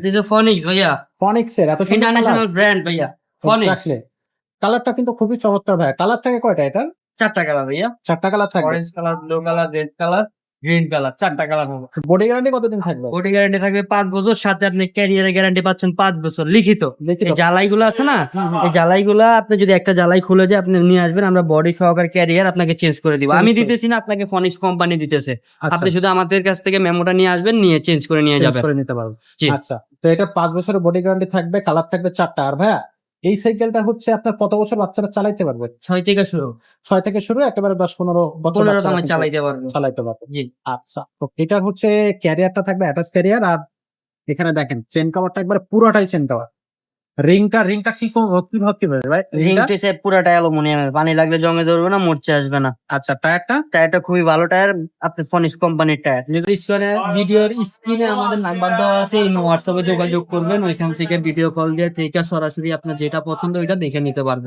This ফনিক্স ভাইয়া, ফনিক্সের এত সুন্দর ইন্টারন্যাশনাল ব্র্যান্ড ভাইয়া, ফনিক্স। কালারটা কিন্তু খুবই চমৎকার ভাই। কালার থাকে কয়টা এটার? 4টা কালার ভাইয়া, 4টা কালার থাকবে। Orange colour, blue colour, red colour, green colour, 4টা কালার হবে। বডি গ্যারান্টি কতদিন থাকবে? বডি গ্যারান্টি থাকবে 5 বছর, সাথে আপনি ক্যারিয়ারের গ্যারান্টি পাচ্ছেন 5 বছর লিখিত। এই জ্বালাইগুলো আছে না, এই জ্বালাইগুলা আপনি যদি একটা জ্বালাই খুলে যায় আপনি নিয়ে আসবেন, আমরা বডি সহকারে ক্যারিয়ার আপনাকে চেঞ্জ করে দিব। আমি দিতেছি না, আপনাকে ফনিক্স কোম্পানি দিতেছে। আপনি শুধু আমাদের কাছ থেকে মেমোটা নিয়ে আসবেন, নিয়ে চেঞ্জ করে নিয়ে যাবেন, করে নিতে পারবেন। জি। আচ্ছা, তো এটা 5 বছরের বডি গ্যারান্টি থাকবে, কালার থাকবে 4টা। আর ভাইয়া এই সাইকেলটা হচ্ছে আপনার কত বছর বাচ্চারা চালাইতে পারবে? 6 থেকে শুরু, 6 থেকে শুরু একেবারে 10-15 বছর 15 বাচ্চারা সময় কিন্তু চালাইতে পারবেন। চালাইতে পারবে। জি। আচ্ছা, তো এটার হচ্ছে ক্যারিয়ারটা থাকবে অ্যাটাচ ক্যারিয়ার। আর এখানে দেখেন চেন কভারটা একবারে পুরোটাই চেন কভার। রিংটা কি কি ভাবে ভাই? রিংটা সেট পুরাটা অ্যালুমিনিয়ামের, পানি লাগলে জমে ধরবে না, মরচে আসবে না। আচ্ছা, টায়ারটা? টায়ারটা খুবই ভালো টায়ার, আপনি ফনিক্স কোম্পানির টায়ার। ভিডিওর স্ক্রিনে আমাদের নাম্বার দেওয়া আছে, এই হোয়াটসঅ্যাপে যোগাযোগ করবেন, ওইখান থেকে ভিডিও কল দিয়ে থেকে সরাসরি আপনার যেটা পছন্দ ওইটা দেখে নিতে পারবেন।